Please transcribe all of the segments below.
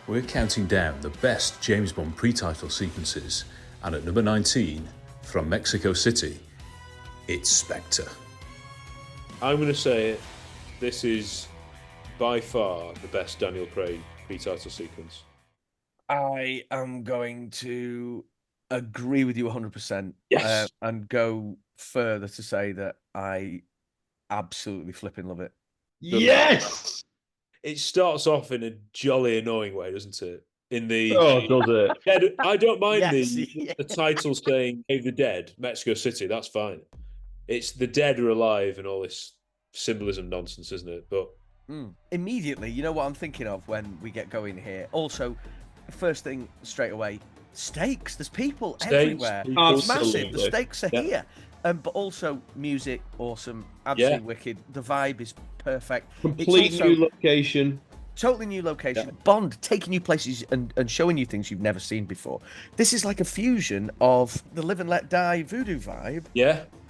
We're counting down the best James Bond pre-title sequences, and at number 19, from Mexico City, it's Spectre. I'm going to say it. This is by far the best Daniel Craig pre-title sequence. I am going to agree with you 100%. Yes. And go further to say that I absolutely flipping love it. Yes! It starts off in a jolly annoying way, doesn't it? In the does it? I don't mind Yes, the title saying "Save the Dead, Mexico City." That's fine. It's the dead are alive and all this symbolism nonsense, isn't it? But immediately, you know what I'm thinking of when we get going here. Also, first thing straight away, stakes. There's people everywhere. It's massive. The stakes are here. But also music, awesome, absolutely wicked. The vibe is perfect. Complete new location. Totally new location. Bond taking you places and showing you things you've never seen before. This is like a fusion of the Live and Let Die voodoo vibe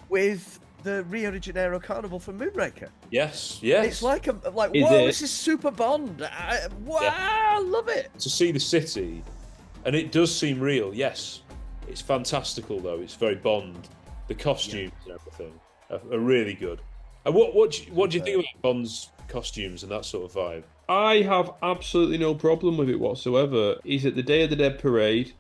with the Rio de Janeiro Carnival from Moonraker. Yes. It's like this is super Bond. I love it. To see the city, and it does seem real. Yes, it's fantastical though. It's very Bond. The costumes and everything are really good. And what do you think about Bond's costumes and that sort of vibe? I have absolutely no problem with it whatsoever. He's at the Day of the Dead parade,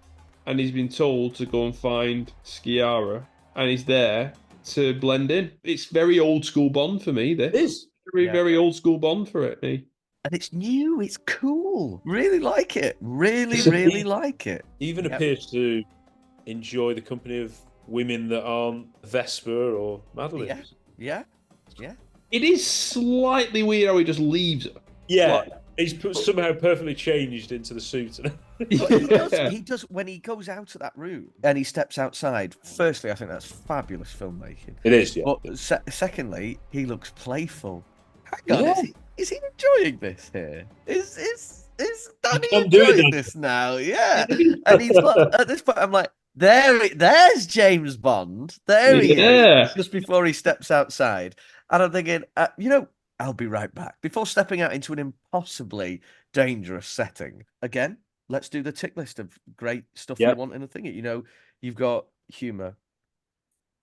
and he's been told to go and find Sciarra, and he's there to blend in. It's very old school Bond for me. This is very old school Bond for it. Me. And it's new. It's cool. Really like it. Really like it. Even appears to enjoy the company of women that aren't Vesper or Madeline. Yeah. It is slightly weird how he just leaves her. Yeah, he's somehow perfectly changed into the suit. He does when he goes out of that room and he steps outside. Firstly, I think that's fabulous filmmaking. It is, yeah. But secondly, he looks playful. Hang on, is he enjoying this here? Is Danny enjoying this now? Yeah. And he's like, at this point, I'm like, there's James Bond. There he is, just before he steps outside. And I'm thinking, I'll be right back. Before stepping out into an impossibly dangerous setting. Again, let's do the tick list of great stuff you want in a thing. You've got humour,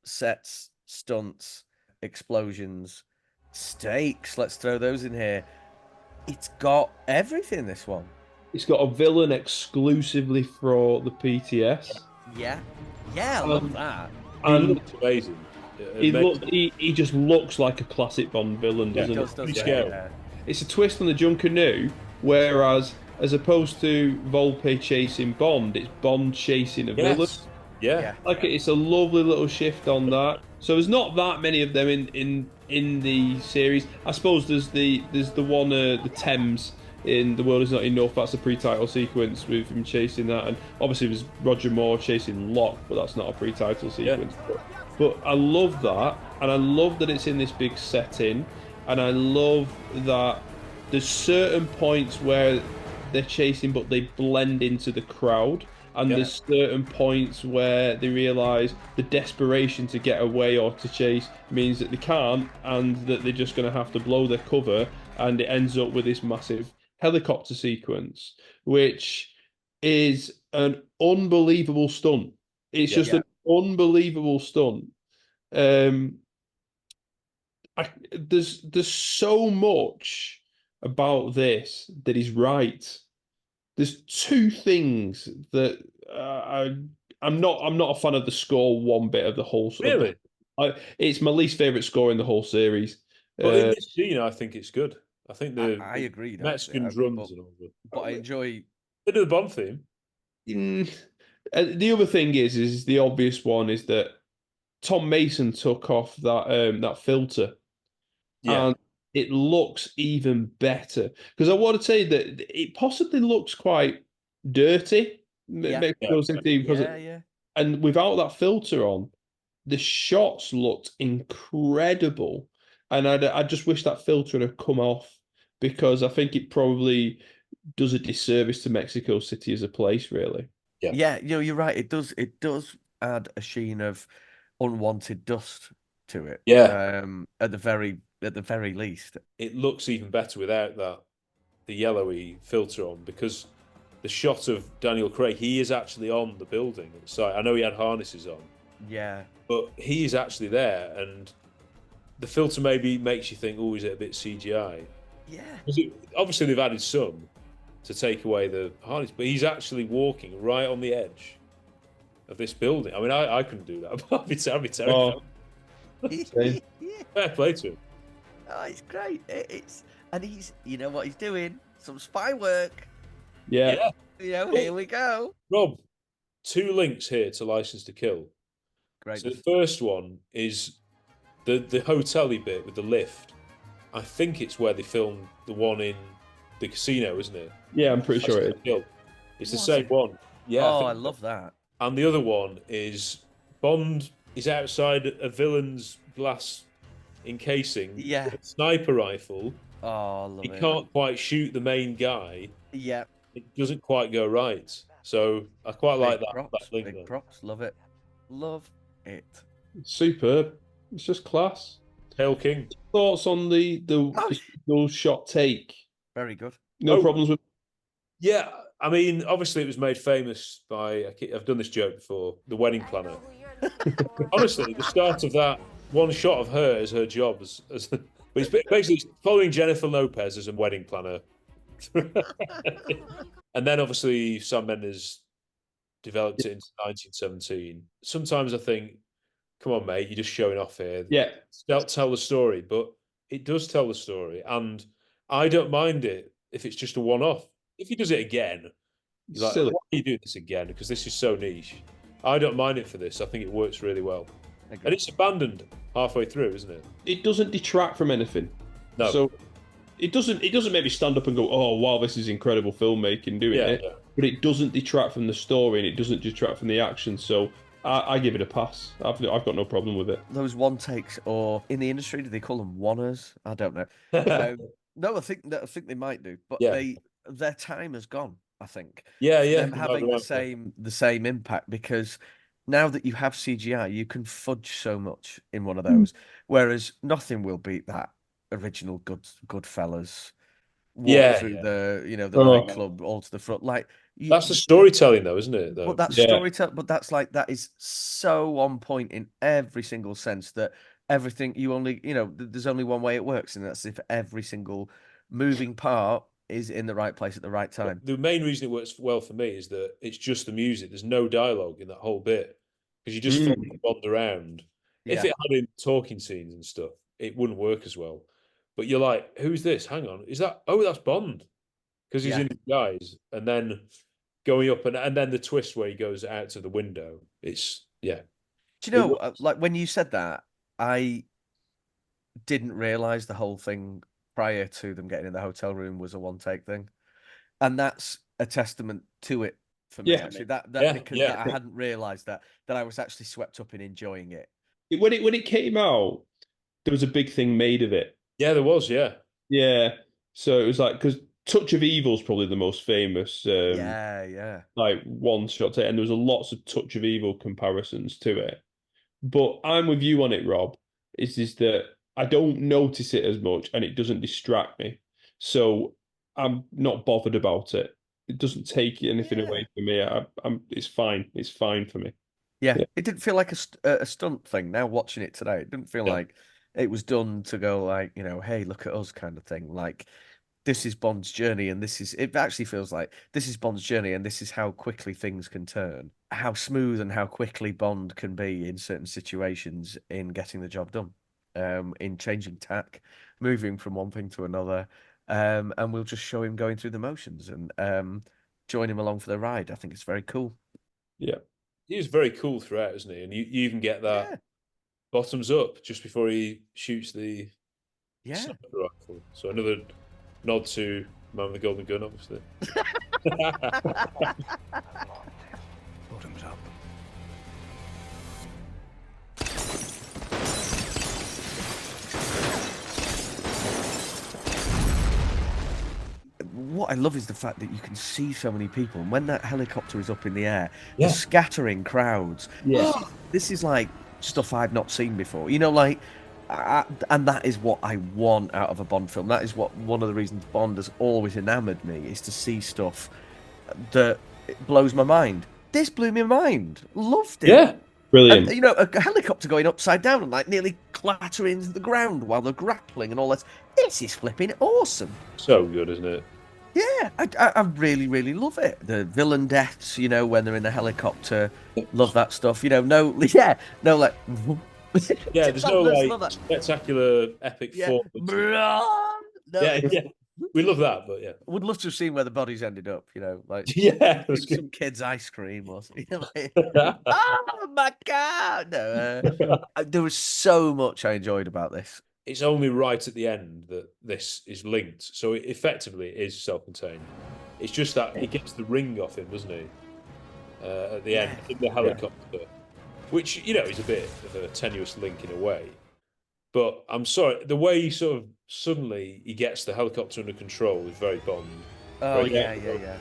sets, stunts, explosions, stakes. Let's throw those in here. It's got everything, this one. It's got a villain exclusively for the PTS. Yeah, I love that. He looks amazing. He just looks like a classic Bond villain, doesn't it? It's a twist on the Junkanoo, whereas as opposed to Volpe chasing Bond, it's Bond chasing a villain. Yeah. It's a lovely little shift on that. So there's not that many of them in the series. I suppose there's the one the Thames in The World Is Not Enough. That's a pre-title sequence with him chasing that, and obviously there's Roger Moore chasing Locke, but that's not a pre-title sequence. But I love that, and I love that it's in this big setting, and I love that there's certain points where they're chasing but they blend into the crowd, and there's certain points where they realise the desperation to get away or to chase means that they can't, and that they're just going to have to blow their cover, and it ends up with this massive helicopter sequence, which is an unbelievable stunt. It's just an unbelievable stunt. There's so much about this that is right. There's two things that I'm not a fan of the score one bit of the whole. Really, it's my least favorite score in the whole series. But in this scene, I think it's good. I think I agree. Mexican drums and all that. But I enjoy They do the Bond theme. The other thing is the obvious one is that Tom Mason took off that filter, and it looks even better. Because I want to say that it possibly looks quite dirty. And without that filter on, the shots looked incredible. And I just wish that filter had come off, because I think it probably does a disservice to Mexico City as a place, really. Yeah, you're right. It does add a sheen of unwanted dust to it. At the very least, it looks even better without the yellowy filter on, because the shot of Daniel Craig, he is actually on the building at the site. I know he had harnesses on, Yeah. but he is actually there, and the filter maybe makes you think, oh, is it a bit CGI? Yeah. Obviously, they've added some to take away the harness, but he's actually walking right on the edge of this building. I mean, I couldn't do that. I'd be terrified. Oh, Fair play to him. Oh, it's great. And he's, you know what he's doing? Some spy work. yeah. You know, here we go. Rob, 2 links here to License to Kill. Great. So the first one is the hotel-y bit with the lift. I think it's where they filmed the one in the casino, isn't it? Yeah, I'm pretty sure it is. It's the same one. Yeah. Oh, I love that. And the other one is Bond is outside a villain's glass encasing. Yeah. With a sniper rifle. Oh, I love He it. can't quite shoot the main guy. Yeah. It doesn't quite go right. So I quite like that. Props, that link big there. props. Love it. Love it. Superb. It's just class. Hail King. Thoughts on the single shot take? Very good. No problems with. Yeah, I mean, obviously it was made famous by, I've done this joke before, The Wedding Planner. Honestly, the start of that one shot of her as her job as but it's basically following Jennifer Lopez as a wedding planner. And then obviously Sam Mendes developed it into 1917. Sometimes I think, come on, mate, you're just showing off here. Yeah. Tell the story, but it does tell the story. And I don't mind it if it's just a one-off. If he does it again, you're like, Silly. why are you doing this again? Because this is so niche. I don't mind it for this. I think it works really well. And it's abandoned halfway through, isn't it? It doesn't detract from anything. No. So it doesn't maybe stand up and go, oh wow, this is incredible filmmaking doing it. Yeah. But it doesn't detract from the story and it doesn't detract from the action. So I give it a pass. I've got no problem with it. Those one takes, or in the industry, do they call them one-ers? I don't know. No, I think they might do, but their time has gone. I think. Yeah. Them having the same impact, because now that you have CGI, you can fudge so much in one of those. Whereas nothing will beat that original Goodfellas. Through the nightclub all to the front. Like that's the storytelling, though, isn't it? Though. But that's storytelling. But that's that is so on point in every single sense that everything there's only one way it works, and that's if every single moving part is in the right place at the right time. The main reason it works well for me is that it's just the music. There's no dialogue in that whole bit because you just Bond around. Yeah. If it had in talking scenes and stuff, it wouldn't work as well. But you're like, who's this? Hang on, is that? Oh, that's Bond, because he's in his guise, and then going up, and then the twist where he goes out to the window. It's Do you know, like when you said that, I didn't realize the whole thing prior to them getting in the hotel room was a one-take thing, and that's a testament to it for me. Actually, because I hadn't realized that I was actually swept up in enjoying it. When it came out, there was a big thing made of it. Yeah, there was. Yeah. So it was like, because Touch of Evil is probably the most famous. Like one shot take, and there was lots of Touch of Evil comparisons to it. But I'm with you on it, Rob. Is that I don't notice it as much, and it doesn't distract me. So I'm not bothered about it. It doesn't take anything away from me. It's fine. It's fine for me. Yeah. It didn't feel like a stunt thing. Now watching it today, it didn't feel like it was done to go like, hey, look at us kind of thing. Like, this is Bond's journey, and it actually feels like this is Bond's journey, and this is how quickly things can turn, how smooth and how quickly Bond can be in certain situations in getting the job done, in changing tack, moving from one thing to another, and we'll just show him going through the motions and join him along for the ride. I think it's very cool. Yeah, he was very cool throughout, isn't he? And you even get that bottoms up just before he shoots the sniper rifle. So another nod to Man with the Golden Gun, obviously. Bottoms up. What I love is the fact that you can see so many people, and when that helicopter is up in the air, the scattering crowds. This is like stuff I've not seen before. And that is what I want out of a Bond film. That is one of the reasons Bond has always enamored me, is to see stuff that it blows my mind. This blew my mind. Loved it. Yeah, Brilliant. And, you know, a helicopter going upside down and like nearly clattering into the ground while they're grappling and all this. This is flipping awesome. so good, isn't it? Yeah, I really, really love it. The villain deaths, you know, when they're in the helicopter, love that stuff. You know, no, like, Yeah, there's no Love like that. spectacular epic Yeah, form. no, Yeah, yeah, we love that, but yeah, would love to have seen where the bodies ended up. You know, like yeah, that's some kid's ice cream or something. Like, good. oh my god! No, there was so much I enjoyed about this. It's only right at the end that this is linked, so it effectively is self-contained. It's just that he gets the ring off him, doesn't he? At the end in the helicopter, which you know is a bit of a tenuous link in a way. But I'm sorry, the way he sort of suddenly he gets the helicopter under control is very Bond. Oh Very yeah, Bond. yeah.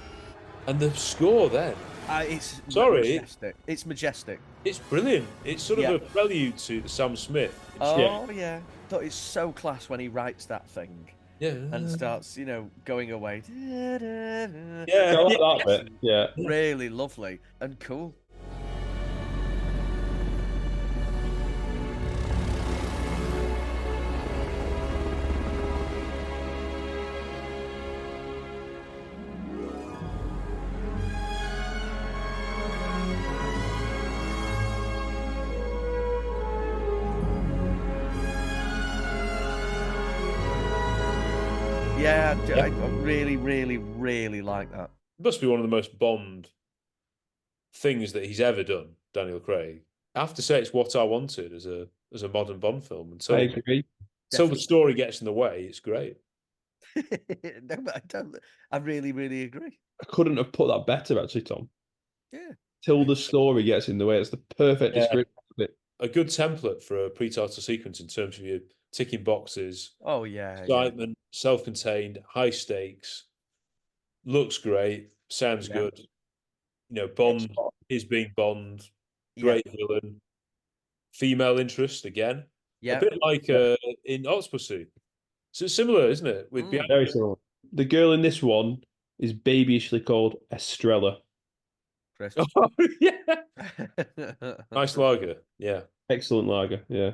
And the score then, It's Sorry. majestic. It's majestic. it's brilliant. It's sort of a prelude to the Sam Smith. Oh yeah, thought it's so class when he writes that thing Yeah, and starts, you know, going away. yeah, I like that bit. Yeah. Really lovely and cool. Yeah, I really, really, really like that. It must be one of the most Bond things that he's ever done, Daniel Craig. I have to say, it's what I wanted as a modern Bond film. I Until agree. the story gets in the way, it's great. No, but I don't. I really, really agree. I couldn't have put that better, actually, Tom. Yeah. Till the story gets in the way. It's the perfect Yeah. description of it. A good template for a pre-title sequence in terms of you ticking boxes, Oh yeah. excitement, self-contained, high stakes, looks great, sounds Yeah. good. You know, Bond is being Bond, great villain, female interest again. Yeah. A bit like in Octopussy. So it's similar, isn't it? With Bianca. Very similar. The girl in this one is babyishly called Estrella. Chris. Oh, yeah. Nice lager. Yeah. Excellent lager. Yeah.